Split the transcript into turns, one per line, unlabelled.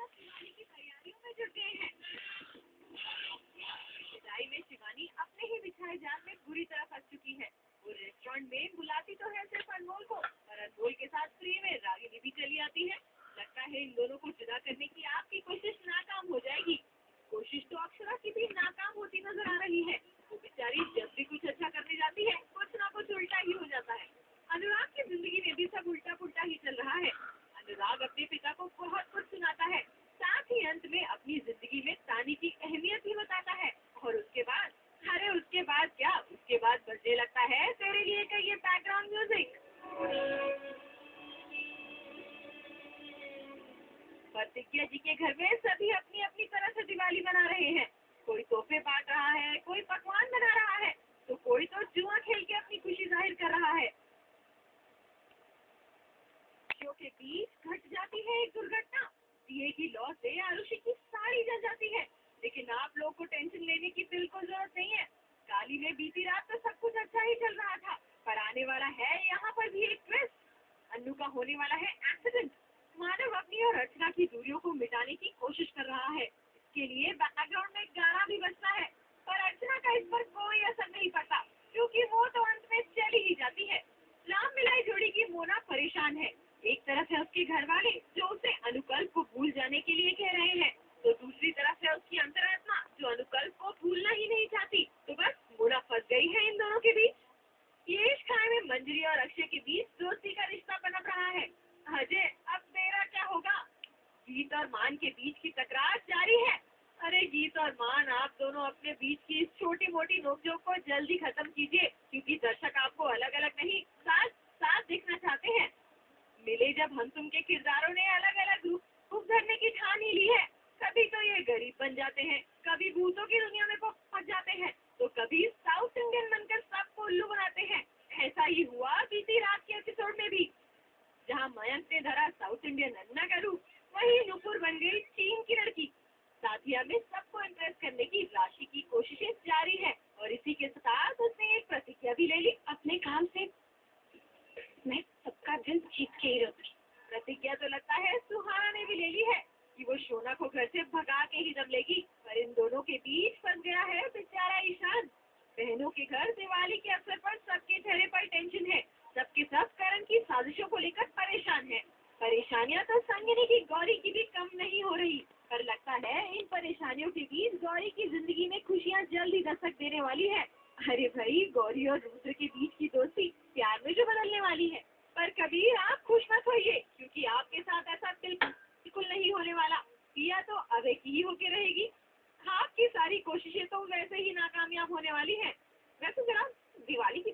शिवानी की तैयारियों में जुट गए हैं। विदाई में शिवानी अपने ही बिछाए जाल में बुरी तरह फंस चुकी है। वो रेस्टोरेंट में बुलाती तो है सिर्फ अनमोल को, पर अनमोल के साथ फ्री में रागिनी भी चली आती है। लगता है इन दोनों को जुदा करने की आपकी कोशिश नाकाम हो जाएगी। कोशिश तो अक्षरा की भी नाकाम होती नजर आ रही है। वो बेचारी जब भी कुछ अच्छा करने जाती है कुछ ना कुछ उल्टा ही हो जाता है। अनुराग की जिंदगी में भी सब उल्टा पुल्टा ही चल रहा है। अनुराग अपने पिता को बहुत कुछ सुनाता है, साथ ही अंत में अपनी जिंदगी में तानी की अहमियत भी बताता है। और उसके बाद, अरे उसके बाद क्या, उसके बाद बजने लगता है तेरे लिए का ये बैकग्राउंड म्यूजिक। प्रतिज्ञा जी के घर में सभी अपनी अपनी तरह से दिवाली मना रहे हैं। कोई तोहफे बांट रहा है, कोई पकवान बना रहा है, तो कोई तो जुआ खेल के अपनी खुशी जाहिर कर रहा है। खुशियों के बीच घट जाती है एक दुर्घटना। दिए की लौ से आरुषि की साड़ी जल जाती है। लेकिन आप लोग को टेंशन लेने की बिल्कुल जरूरत नहीं है। काली में बीती रात तो सब कुछ अच्छा ही चल रहा था, पर आने वाला है यहाँ पर भी एक ट्विस्ट। अन्नू का होने वाला है एक्सीडेंट। मानव अपनी और अर्चना की दूरियों को मिटाने की कोशिश कर रहा है। इसके लिए बैकग्राउंड में गाना भी बजता है, पर अर्चना का इस पर कोई असर नहीं पड़ता, क्योंकि वो तो अंत में चली ही जाती है। राम मिलाई जोड़ी की मोना परेशान है। एक तरफ है उसके घर वाले जो उसे अनुकल्प को भूल जाने के लिए कह रहे हैं, तो दूसरी तरफ है उसकी अंतरात्मा जो अनुकल्प को भूलना ही नहीं चाहती। तो बस मोना फंस गई है इन दोनों के बीच। यश खाए में मंजरी और अक्षय के बीच दोस्ती का रिश्ता पनप रहा है। अजय, अब तेरा क्या होगा? जीत और मान के बीच की तकरार जारी है। अरे जीत और मान, आप दोनों अपने बीच की इस छोटी मोटी नोकझोंक को जल्दी खत्म कीजिए, क्योंकि दर्शक आपको अलग अलग नहीं, साथ साथ देखना चाहते हैं। मिले जब हम तुम के किरदारों ने अलग अलग रूप धरने की ठान ही ली है। कभी तो ये गरीब बन जाते हैं, कभी भूतों की दुनिया में पहुंच जाते हैं, तो कभी साउथ इंडियन बनकर सबको उल्लू बनाते हैं। ऐसा ही हुआ बीती रात के एपिसोड में भी, जहां मयंक ने धरा साउथ इंडियन अन्ना का रूप, वही नुपुर बन गई चीन की लड़की। साथिया में सबको इम्प्रेस करने की राशि की कोशिशें जारी है, और इसी के साथ उसने एक प्रतिज्ञा भी ले ली, अपने काम से मैं सबका दिल जीत के ही रहूंगी। प्रतिज्ञा तो लगता है सुहाना ने भी ले ली है कि वो शोना को घर से भगा के ही दम लेगी। पर इन दोनों के बीच फंस गया है बेचारा ईशान। बहनों के घर दिवाली के अवसर पर सबके चेहरे पर टेंशन है। सबके सब करण की साजिशों को लेकर परेशान है। परेशानियां तो संगिनी की गौरी की भी कम नहीं हो रही, पर लगता है इन परेशानियों के बीच गौरी की जिंदगी में खुशियां जल्द ही दस्तक देने वाली है। अरे भाई, गौरी और रुद्र के बीच की दोस्ती प्यार में जो बदलने वाली है। पर कभी आप खुश मत होइए, क्योंकि आपके साथ ऐसा बिल्कुल नहीं होने वाला। पिया तो अवे की ही होके रहेगी। आपकी सारी कोशिशें तो वैसे ही नाकामयाब होने वाली हैं। वैसे जरा दिवाली की